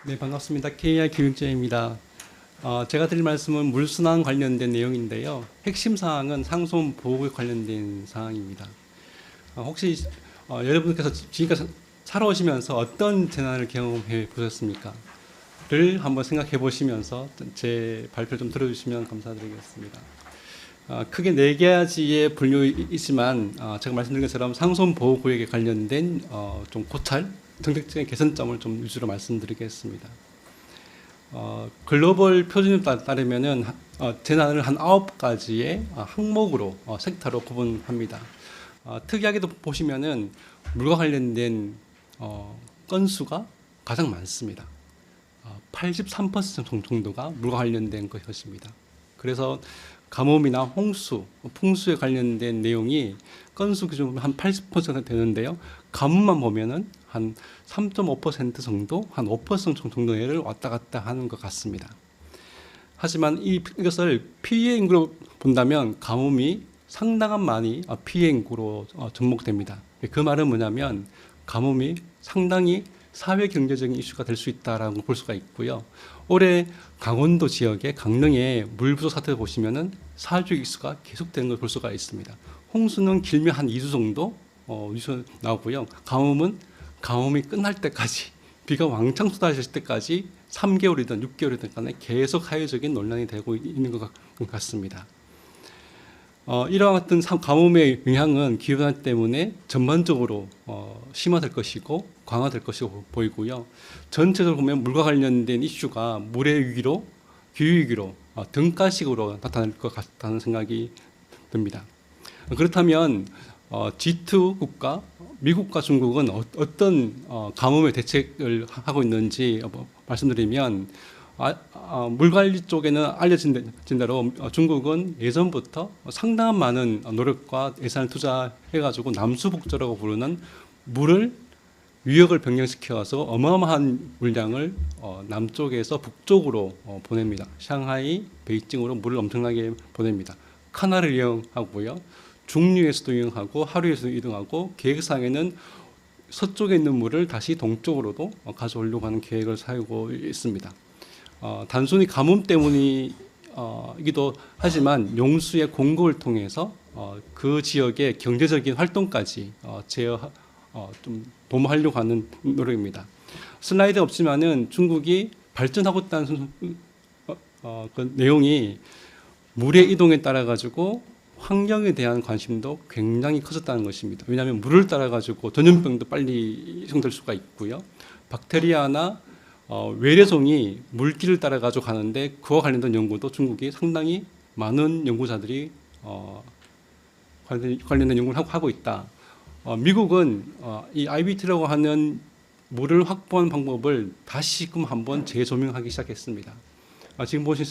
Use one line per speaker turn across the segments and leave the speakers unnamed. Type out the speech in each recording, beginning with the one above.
네, 반갑습니다. KR 김육재입니다. 제가 드릴 말씀은 물순환 관련된 내용인데요. 핵심 사항은 상수원 보호에 관련된 사항입니다. 혹시 여러분께서 지금까지 살아오시면서 어떤 재난을 경험해 보셨습니까? 를 한번 생각해 보시면서 제 발표 좀 들어주시면 감사드리겠습니다. 크게 네 가지의 분류이 있지만 제가 말씀드린 것처럼 상수원 보호구역에 관련된 좀 고찰, 정책적인 개선점을 좀 위주로 말씀드리겠습니다. 글로벌 표준에 따르면은 재난을 한 9가지의 항목으로 섹터로 구분합니다. 특이하게도 보시면은 물과 관련된 건수가 가장 많습니다. 83% 정도가 물과 관련된 것입니다. 그래서 가뭄이나 홍수, 풍수에 관련된 내용이 건수 기준으로 한 80% 되는데요. 가뭄만 보면은 한 3.5% 정도, 한 5% 정도를 왔다 갔다 하는 것 같습니다. 하지만 이것을 피해 인구로 본다면 가뭄이 상당한 많이 피해 인구로 접목됩니다. 그 말은 뭐냐면 가뭄이 상당히 사회 경제적인 이슈가 될 수 있다라고 볼 수가 있고요. 올해 강원도 지역의 강릉의 물 부족 사태를 보시면은 사회적 이슈가 계속되는 걸 볼 수가 있습니다. 홍수는 길면 한 2주 정도 이슈 나오고요. 가뭄이 끝날 때까지 비가 왕창 쏟아질 때까지 3개월이든 6개월이든 간에 계속 사회적인 논란이 되고 있는 것 같습니다. 이러한 같은 가뭄의 영향은 기후변화 때문에 전반적으로 심화될 것이고 강화될 것이고 보이고요. 전체적으로 보면 물과 관련된 이슈가 물의 위기로, 기후위기로 등가식으로 나타날 것 같다는 생각이 듭니다. 그렇다면 G2 국가, 미국과 중국은 어떤 가뭄의 대책을 하고 있는지 말씀드리면 물관리 쪽에는 알려진 대로 중국은 예전부터 상당한 많은 노력과 예산을 투자해가지고 남수북조라고 부르는 물을 유역을 변경시켜서 어마어마한 물량을 남쪽에서 북쪽으로 보냅니다. 샹하이, 베이징으로 물을 엄청나게 보냅니다. 카나를 이용하고요. 중류에서도 이용하고 하류에서도 이동하고 계획상에는 서쪽에 있는 물을 다시 동쪽으로도 가져오려고 하는 계획을 세우고 있습니다. 단순히 가뭄 때문이기도 하지만 용수의 공급을 통해서 그 지역의 경제적인 활동까지 좀 도모하려고 하는 노력입니다. 슬라이드 없지만은 중국이 발전하고 있다는 그 내용이 물의 이동에 따라 가지고 환경에 대한 관심도 굉장히 커졌다는 것입니다. 왜냐하면 물을 따라 가지고 전염병도 빨리 이송될 수가 있고요. 박테리아나 외래종이 물길을 따라 가지고 가는데 그와 관련된 연구도 중국이 상당히 많은 연구자들이 관련된 연구를 하고 있다. 미국은 이 IBT라고 하는 물을 확보하는 방법을 다시금 한번 재조명하기 시작했습니다. 지금 보신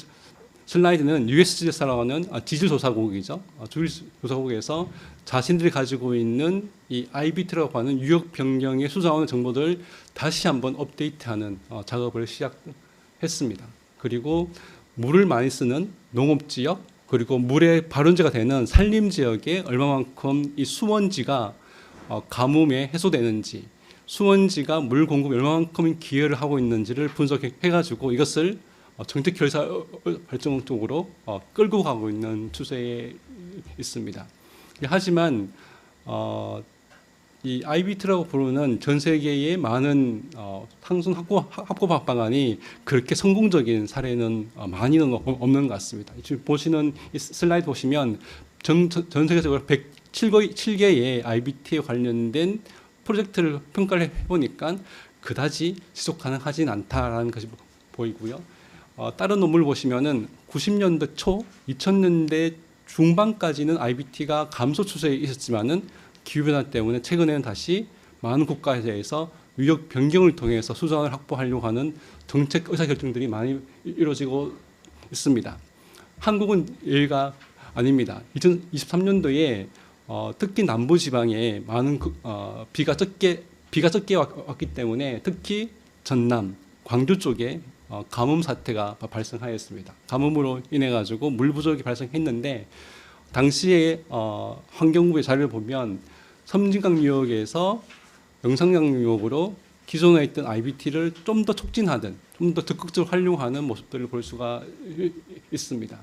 슬라이드는 USGS라고 하는 지질조사국이죠. 지질조사국에서 자신들이 가지고 있는 이 IBT라고 하는 유역 변경에 수정하는 정보들을 다시 한번 업데이트하는 작업을 시작했습니다. 그리고 물을 많이 쓰는 농업지역 그리고 물의 발원지가 되는 산림지역에 얼마만큼 이 수원지가 가뭄에 해소되는지 수원지가 물 공급에 얼마만큼 기여를 하고 있는지를 분석해가지고 이것을 정책 결사 발전 쪽으로 끌고 가고 있는 추세에 있습니다. 하지만 이 IBT라고 부르는 전 세계의 많은 상승 합법 방안이 그렇게 성공적인 사례는 많이는 없는 것 같습니다. 지금 보시는 이 슬라이드 보시면 전 세계적으로 107개의 IBT에 관련된 프로젝트를 평가를 해보니까 그다지 지속 가능하진 않다라는 것이 보이고요. 다른 논문을 보시면은 90년대 초, 2000년대 중반까지는 IBT가 감소 추세에 있었지만은 기후변화 때문에 최근에는 다시 많은 국가에서 유역 변경을 통해서 수정을 확보하려고 하는 정책 의사결정들이 많이 이루어지고 있습니다. 한국은 예외가 아닙니다. 2023년도에 특히 남부 지방에 많은 비가 적게 왔기 때문에 특히 전남, 광주 쪽에 가뭄 사태가 발생하였습니다. 가뭄으로 인해 가지고 물 부족이 발생했는데 당시에 환경부의 자료를 보면 섬진강 유역에서 영산강 유역으로 기존에 있던 IBT를 좀 더 촉진하든 좀 더 적극적으로 활용하는 모습들을 볼 수가 있습니다.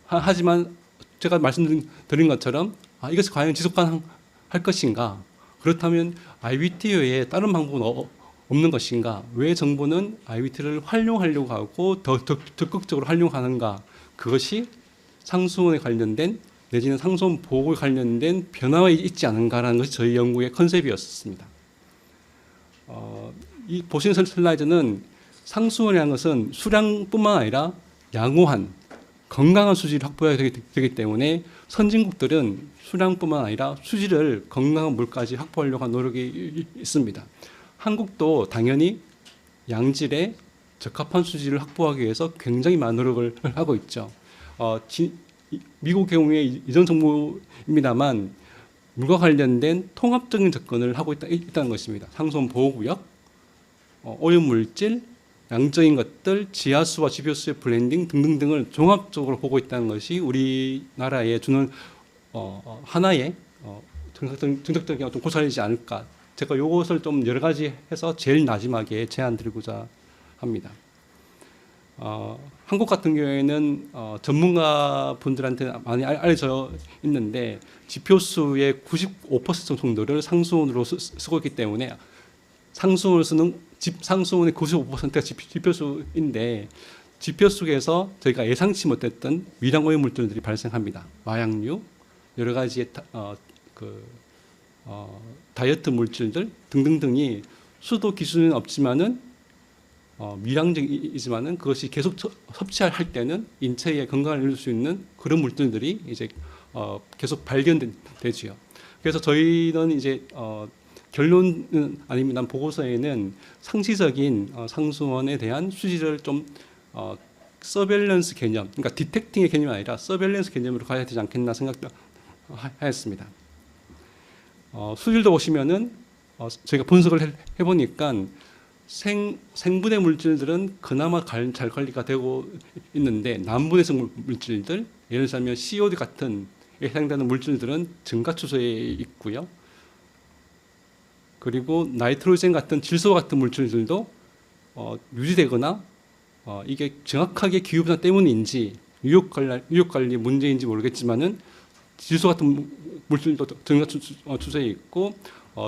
하지만 제가 말씀드린 것처럼 이것이 과연 지속 가능할 것인가? 그렇다면 IBT 외에 다른 방법은 없는 것인가? 왜 정부는 IBT를 활용하려고 하고 더 적극적으로 활용하는가? 그것이 상수원에 관련된 내지는 상수원 보호에 관련된 변화가 있지 않은가라는 것이 저희 연구의 컨셉이었습니다. 이 보시는 슬라이드는 상수원이라는 것은 수량뿐만 아니라 양호한 건강한 수질을 확보해야 되기 때문에 선진국들은 수량뿐만 아니라 수질을 건강한 물까지 확보하려고 하는 노력이 있습니다. 한국도 당연히 양질의 적합한 수질을 확보하기 위해서 굉장히 많은 노력을 하고 있죠. 미국 경우에 이전 정부입니다만 물과 관련된 통합적인 접근을 하고 있다는 것입니다. 상수원 보호구역, 오염물질, 양적인 것들, 지하수와 지표수의 블렌딩 등등등을 종합적으로 보고 있다는 것이 우리나라에 주는 하나의 정책적인 어떤 고찰이지 않을까. 제가 이것을 좀 여러 가지 해서 제일 마지막에 제안 드리고자 합니다. 한국 같은 경우에는 전문가 분들한테 많이 알려져 있는데 지표수의 95% 정도를 상수원으로 쓰고 있기 때문에 상수원을 쓰는 상수원의 95%가 지표수인데 지표수에서 저희가 예상치 못했던 위량 오염 물질들이 발생합니다. 마약류, 여러 가지의 다이어트 물질들 등등등이 수도 기준은 없지만은 미량적이지만은 그것이 계속 섭취할 때는 인체에 건강을 잃을 수 있는 그런 물질들이 이제 계속 발견되지요. 그래서 저희는 이제 결론은 아닙니다. 보고서에는 상시적인 상수원에 대한 수질을 좀 서베일런스 개념, 그러니까 디텍팅의 개념이 아니라 서베일런스 개념으로 가야 되지 않겠나 생각하였습니다. 수질도 보시면은 저희가 분석을 해보니까 생분해 물질들은 그나마 잘 관리가 되고 있는데 남분해성 물질들, 예를 들면 COD 같은 해당되는 물질들은 증가 추세에 있고요. 그리고 나이트로젠 같은 질소 같은 물질들도 유지되거나 이게 정확하게 기후변화 때문인지 유효 관리 문제인지 모르겠지만은 질소 같은 물질도 증가 추세에 있고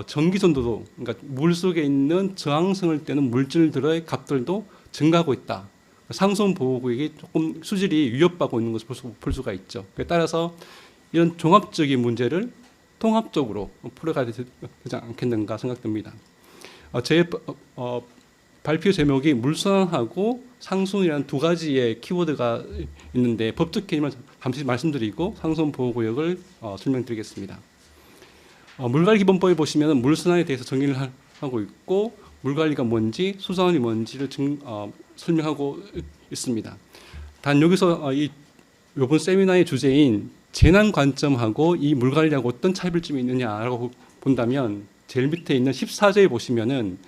전기 전도도, 그러니까 물 속에 있는 저항성을 떼는 물질들의 값들도 증가하고 있다. 상수원 보호구역이 조금 수질이 위협받고 있는 것을 볼 수가 있죠. 따라서 이런 종합적인 문제를 통합적으로 풀어가야 되지 않겠는가 생각됩니다. 제 발표 제목이 물순환하고 상수원이라는 두 가지의 키워드가 있는데 법적 개념을 잠시 말씀드리고 상수원 보호구역을 설명드리겠습니다. 물관리기본법에 보시면 물순환에 대해서 정의를 하고 있고 물관리가 뭔지 수자원이 뭔지를 설명하고 있습니다. 단 여기서 이번 세미나의 주제인 재난 관점하고 이 물관리하고 어떤 차이점이 있느냐라고 본다면 제일 밑에 있는 14조에 보시면은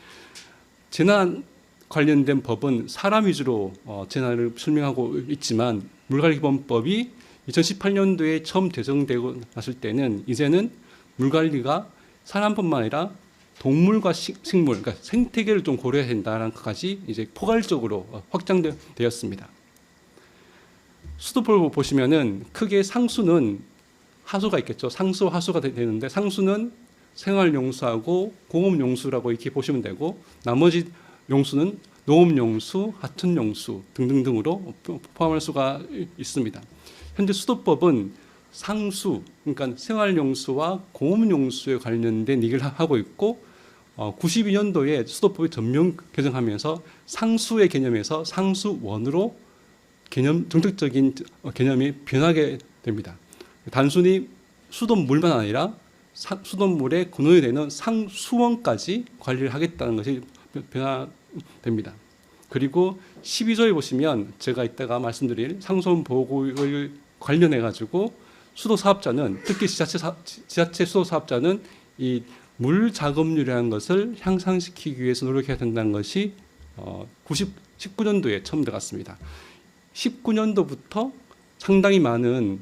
재난 관련된 법은 사람 위주로 재난을 설명하고 있지만 물관리기본법이 2018년도에 처음 제정되고 났을 때는 이제는 물관리가 사람뿐만 아니라 동물과 식물, 그러니까 생태계를 좀 고려해야 된다는 것까지 이제 포괄적으로 확장되었습니다. 수도법을 보시면은 크게 상수는 하수가 있겠죠. 상수, 하수가 되는데 상수는 생활용수하고 공업용수라고 이렇게 보시면 되고 나머지 용수는 농업용수, 하천용수 등등등으로 포함할 수가 있습니다. 현재 수도법은 상수, 그러니까 생활용수와 공업용수에 관련된 얘기를 하고 있고 92년도에 수도법이 전면 개정하면서 상수의 개념에서 상수원으로 정책적인 개념이 변하게 됩니다. 단순히 수돗물만 아니라 수돗물에 근원이 되는 상수원까지 관리를 하겠다는 것이 변화됩니다. 그리고 12조에 보시면 제가 이따가 말씀드릴 상수원 보호구역을 관련해 가지고 수도 사업자는 특히 지자체 수도 사업자는 이 물 작업률이라는 것을 향상시키기 위해서 노력해야 된다는 것이 19년도에 처음 들어갔습니다. 19년도부터 상당히 많은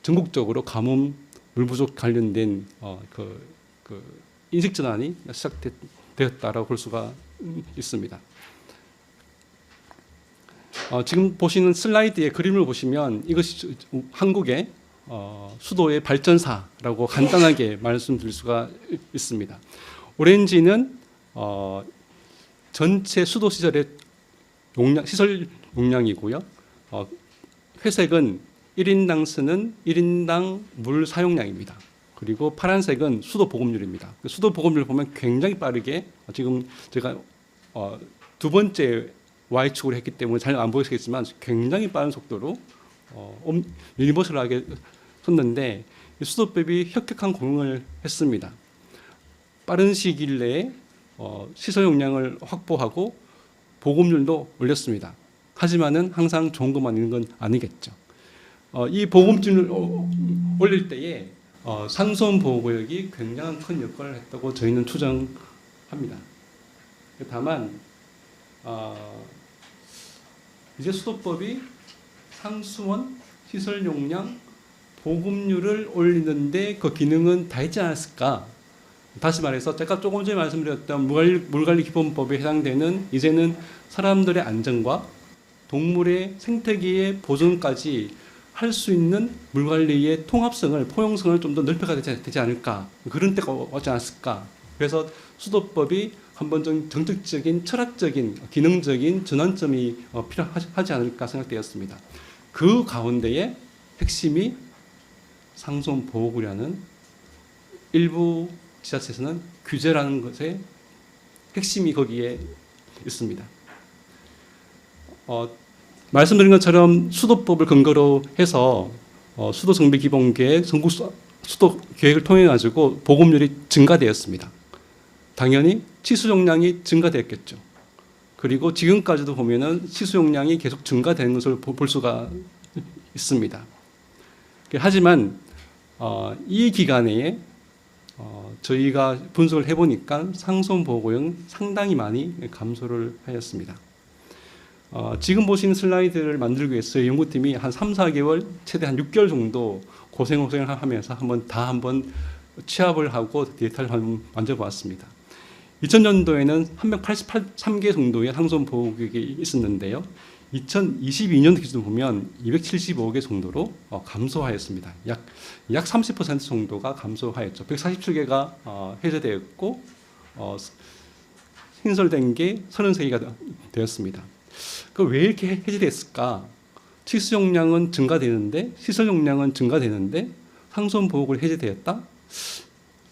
전국적으로 가뭄, 물 부족 관련된 인식 전환이 시작됐던 되었다라고 볼 수가 있습니다. 지금 보시는 슬라이드의 그림을 보시면 이것이 한국의 수도의 발전사라고 간단하게 말씀드릴 수가 있습니다. 오렌지는 전체 수도 시설의 시설 용량이고요. 회색은 1인당 쓰는 1인당 물 사용량입니다. 그리고 파란색은 수도 보급률입니다. 수도 보급률을 보면 굉장히 빠르게 지금 제가 두 번째 Y축으로 했기 때문에 잘 안 보이시겠지만 굉장히 빠른 속도로 유니버설하게 섰는데 수도법이 혁혁한 공헌을 했습니다. 빠른 시기 내에 시설 용량을 확보하고 보급률도 올렸습니다. 하지만은 항상 좋은 것만 있는 건 아니겠죠. 이 보급률을 올릴 때에 상수원 보호구역이 굉장히 큰 역할을 했다고 저희는 추정합니다. 다만 이제 수도법이 상수원 시설 용량 보급률을 올리는데 그 기능은 다 있지 않았을까? 다시 말해서 제가 조금 전에 말씀드렸던 물관리 기본법에 해당되는 이제는 사람들의 안전과 동물의 생태계의 보존까지 할 수 있는 물관리의 통합성을 포용성을 좀 더 넓혀가야 되지 않을까, 그런 때가 오지 않았을까. 그래서 수도법이 한번 좀 정책적인 철학적인 기능적인 전환점이 필요하지 않을까 생각되었습니다. 그 가운데에 핵심이 상수원 보호구라는 일부 지자체에서는 규제라는 것의 핵심이 거기에 있습니다. 말씀드린 것처럼 수도법을 근거로 해서 수도정비기본계획, 전국 수도 계획을 통해 가지고 보급률이 증가되었습니다. 당연히 치수 용량이 증가되었겠죠. 그리고 지금까지도 보면은 치수 용량이 계속 증가되는 것을 볼 수가 있습니다. 하지만 이 기간에 저희가 분석을 해보니까 상수원 보호구역은 상당히 많이 감소를 하였습니다. 지금 보신 슬라이드를 만들기 위해서 연구팀이 한 3, 4개월, 최대 한 6개월 정도 고생을 하면서 한번 취합을 하고 데이터를 한번 만들어보았습니다. 2000년도에는 383개 정도의 상수원 보호구역이 있었는데요. 2022년 기준 보면 275개 정도로 감소하였습니다. 약 30% 정도가 감소하였죠. 147개가 해제되었고 신설된 게 33개가 되었습니다. 왜 이렇게 해제됐을까? 치수 용량은 증가되는데 시설 용량은 증가되는데 상수원 보호구역이 해제되었다?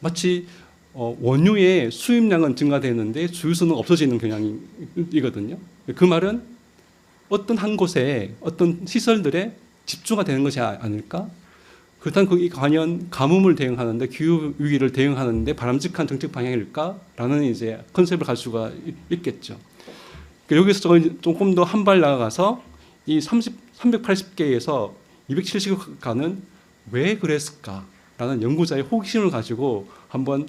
마치 원유의 수입량은 증가되는데 주유소는 없어지는 경향이거든요. 그 말은 어떤 한 곳에 어떤 시설들에 집중화 되는 것이 아닐까? 그렇다면 그게 과연 가뭄을 대응하는데 기후 위기를 대응하는데 바람직한 정책 방향일까라는 이제 컨셉을 갈 수가 있겠죠. 여기서 조금 더 한 발 나아가서 이 380개에서 270가는 왜 그랬을까라는 연구자의 호기심을 가지고 한번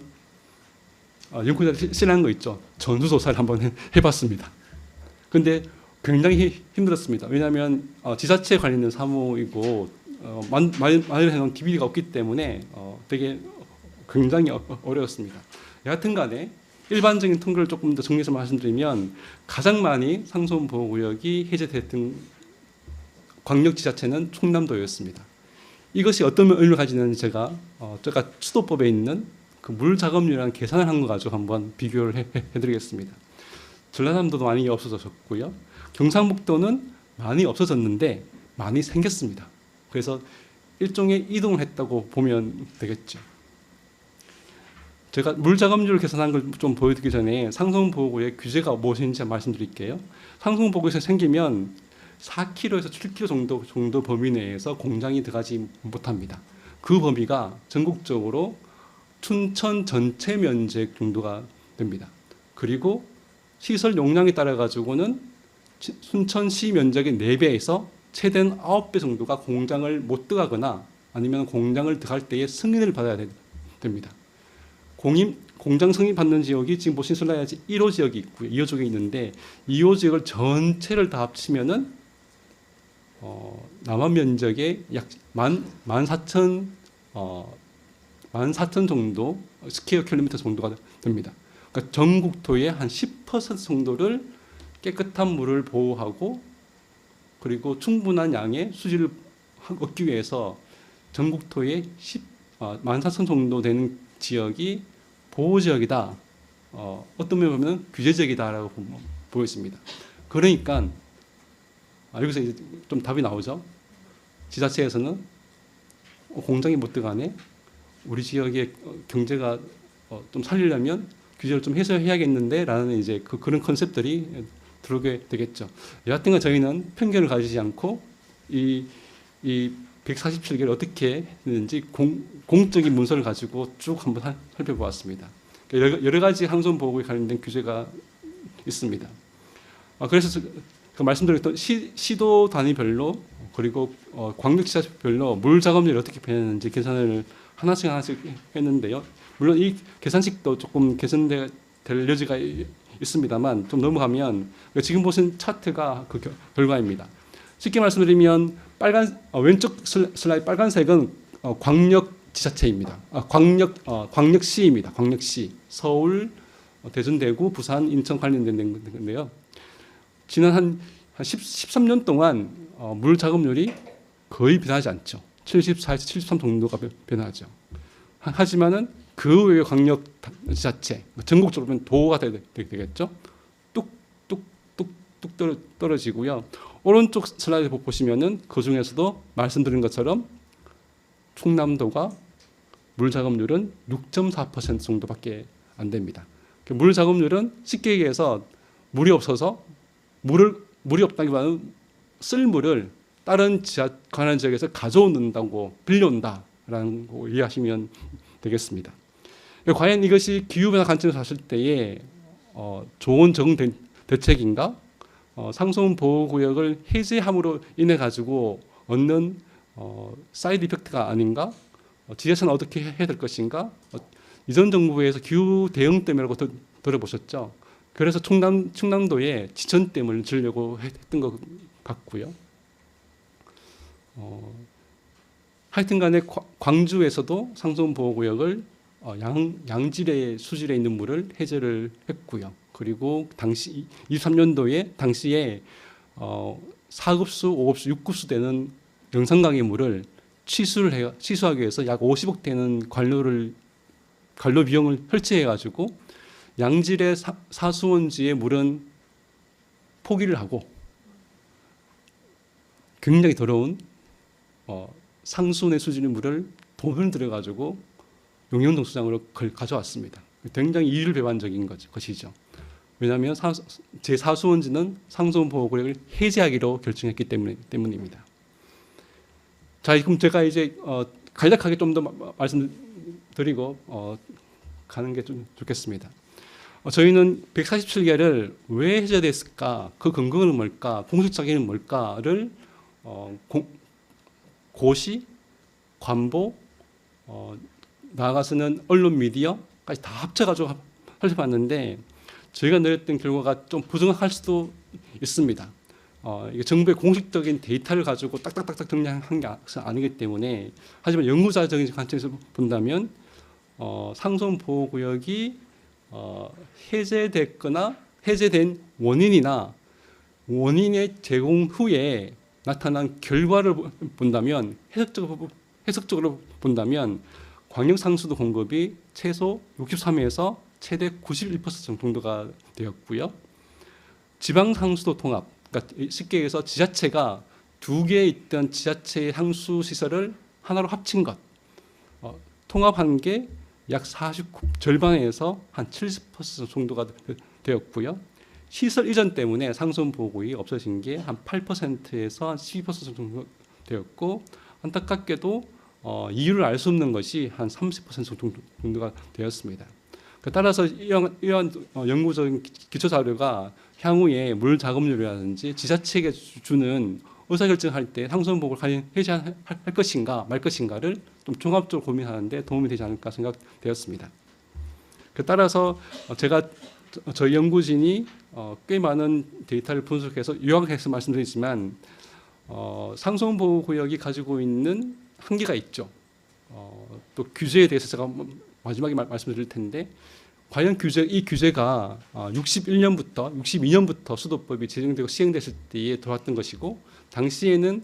연구자들이 실행한 거 있죠. 전수조사를 한번 해봤습니다. 근데 굉장히 힘들었습니다. 왜냐하면 지자체 관련된 사무이고 만일 해놓은 DB가 없기 때문에 되게 굉장히 어려웠습니다. 여하튼 간에 일반적인 통계를 조금 더 정리해서 말씀드리면 가장 많이 상수원 보호구역이 해제됐던 광역지자체는 충남도였습니다. 이것이 어떤 의미를 가지는지 제가 수도법에 있는 그 물작업률이라는 계산을 한 거 가지고 한번 비교를 해드리겠습니다. 전라남도도 많이 없어졌고요. 경상북도는 많이 없어졌는데 많이 생겼습니다. 그래서 일종의 이동을 했다고 보면 되겠죠. 제가 물작업률을 계산한 걸 좀 보여드리기 전에 상수원 보호구역 규제가 무엇인지 말씀드릴게요. 상수원 보호구역에서 생기면 4km에서 7km 정도 범위 내에서 공장이 들어가지 못합니다. 그 범위가 전국적으로 춘천 전체 면적 정도가 됩니다. 그리고 시설 용량에 따라 가지고는 순천시 면적의 4배에서 최대한 9배 정도가 공장을 못 들어가거나 아니면 공장을 들어갈 때에 승인을 받아야 됩니다. 공장 승인 받는 지역이 지금 보신 슬라이드 1호 지역이 있고요. 2호 지역이 있는데 2호 지역을 전체를 다 합치면은 남한 면적의 약 14,000 정도 스퀘어 킬로미터 정도가 됩니다. 그러니까 전국토의 한 10% 정도를 깨끗한 물을 보호하고 그리고 충분한 양의 수질을 얻기 위해서 전국토의 14,000 정도 되는 지역이 보호지역이다. 어떤 면에 보면 규제지역이다라고 보였습니다. 그러니까 여기서 이제 좀 답이 나오죠. 지자체에서는 공장이 못 들어가네. 우리 지역의 경제가 좀 살리려면 규제를 좀 해소해야겠는데 라는 이제 그런 컨셉들이 들어오게 되겠죠. 여하튼 저희는 편견을 가지지 않고 이 147개를 어떻게 했는지 공적인 문서를 가지고 쭉 한번 살펴보았습니다. 여러 가지 항손 보호에 관련된 규제가 있습니다. 그래서 말씀드렸던 시도 단위별로 그리고 광역지자체별로 물 작업률이 어떻게 변했는지 계산을 하나씩 했는데요. 물론 이 계산식도 조금 개선될 여지가 있습니다만 좀 넘어가면 지금 보신 차트가 그 결과입니다. 쉽게 말씀드리면 왼쪽 슬라이드 빨간색은 광역지자체입니다. 광역시입니다. 광역시 서울, 대전, 대구, 부산, 인천 관련된 건데요. 지난 한 13년 동안 물 작업률이 거의 변하지 않죠. 74에서 73 정도가 변하죠. 하지만은 그 외의 광역 지자체, 전국적으로 보면 도가 되겠죠. 뚝뚝뚝뚝 떨어지고요. 오른쪽 슬라이드 보시면은 그 중에서도 말씀드린 것처럼 충남도가 물 작업률은 6.4% 정도밖에 안 됩니다. 물 작업률은 쉽게 얘기해서 물이 없어서 물이 없다기보다는 쓸 물을 다른 관할 지역에서 가져온다고 빌려온다라는 거 이해하시면 되겠습니다. 과연 이것이 기후변화 관점에서 봤을 때에 좋은 정 대책인가? 상수원 보호구역을 해제함으로 인해 가지고 얻는 사이드 이펙트가 아닌가? 지자체는 어떻게 해야 될 것인가? 이전 정부에서 기후 대응댐이라고 들어보셨죠? 그래서 충남도에 지천댐을 지으려고 했던 것 같고요. 하여튼 간에 광주에서도 상수원 보호구역을 양질의 수질에 있는 물을 해제를 했고요. 그리고 당시 23년도에 당시에 4급수, 5급수, 6급수 되는 영산강의 물을 취수하기 위해서 약 50억 되는 관로 비용을 설치해 가지고 양질의 사수원지의 물은 포기를 하고 굉장히 더러운 상수원의 수질의 물을 돈을 들여 가지고 용현동 수장으로 가져왔습니다. 굉장히 이율배반적인 것이죠. 왜냐하면 제4수원지는 상수원 보호구역을 해제하기로 결정했기 때문입니다. 자, 그럼 제가 이제 간략하게 좀 더 말씀드리고 가는 게 좀 좋겠습니다. 저희는 147개를 왜 해제됐을까? 그 근거는 뭘까? 공식 자기는 뭘까를 고시, 관보, 나아가서는 언론 미디어까지 다 합쳐가지고 살펴봤는데 저희가 내렸던 결과가 좀 부정할 수도 있습니다. 이게 정부의 공식적인 데이터를 가지고 딱딱딱딱 정리한 게 아니기 때문에 하지만 연구자적인 관점에서 본다면 상수원 보호구역이 해제됐거나 해제된 원인이나 원인의 제공 후에 나타난 결과를 본다면 해석적으로 본다면 광역 상수도 공급이 최소 63에서 최대 91% 정도가 되었고요. 지방 상수도 통합, 그러니까 쉽게 얘기해서 지자체가 두 개 있던 지자체의 상수 시설을 하나로 합친 것, 통합한 게 약 49 절반에서 한 70% 정도가 되었고요. 시설 이전 때문에 상수원 보호구역이 없어진 게 한 8%에서 한 12% 정도 되었고 안타깝게도 이유를 알 수 없는 것이 한 30% 정도가 되었습니다. 따라서 이러한 연구적인 기초 자료가 향후에 물 작업률이라든지 지자체에게 주는 의사결정할 때 상수원 보호를 해제할 것인가 말 것인가를 좀 종합적으로 고민하는데 도움이 되지 않을까 생각되었습니다. 따라서 제가 저희 연구진이 꽤 많은 데이터를 분석해서 요약해서 말씀드리지만 상수원 보호구역이 가지고 있는 한계가 있죠. 또 규제에 대해서 제가 마지막에 말씀드릴 텐데 과연 이 규제가 62년부터 수도법이 제정되고 시행됐을 때에 들어왔던 것이고, 당시에는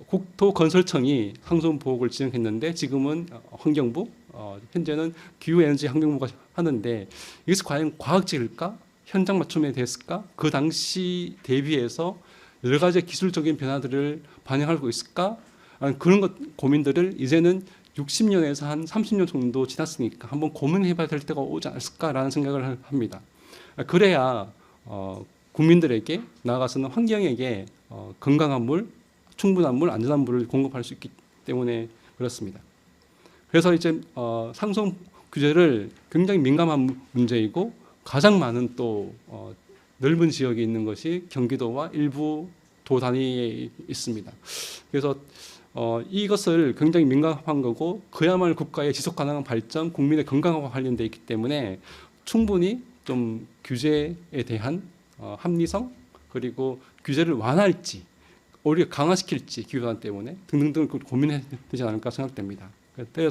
국토건설청이 상수보호구를 지정했는데 지금은 환경부, 현재는 기후에너지 환경부가 하는데, 이것이 과연 과학적일까? 현장 맞춤에 됐을까? 그 당시 대비해서 여러 가지 기술적인 변화들을 반영하고 있을까? 그런 고민들을 이제는 60년에서 한 30년 정도 지났으니까 한번 고민해봐야 될 때가 오지 않았을까라는 생각을 합니다. 그래야 국민들에게, 나아가서는 환경에게 건강한 물, 충분한 물, 안전한 물을 공급할 수 있기 때문에 그렇습니다. 그래서 이제 상속 규제를 굉장히 민감한 문제이고, 가장 많은 또 넓은 지역에 있는 것이 경기도와 일부 도 단위에 있습니다. 그래서 이것을 굉장히 민감한 거고, 그야말로 국가의 지속 가능한 발전, 국민의 건강과 관련되어 있기 때문에 충분히 좀 규제에 대한 합리성, 그리고 규제를 완화할지 오히려 강화시킬지 기후변화 때문에 등등등 고민해야 되지 않을까 생각됩니다.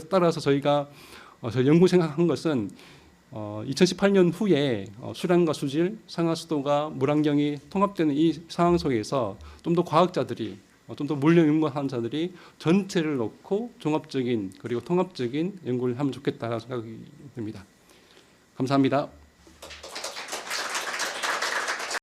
따라서 저희가 저희 연구 생각한 것은 2018년 후에 수량과 수질, 상하수도가 물환경이 통합되는 이 상황 속에서 좀 더 과학자들이, 좀 더 물리 연구하는 자들이 전체를 놓고 종합적인 그리고 통합적인 연구를 하면 좋겠다는 생각이 듭니다. 감사합니다.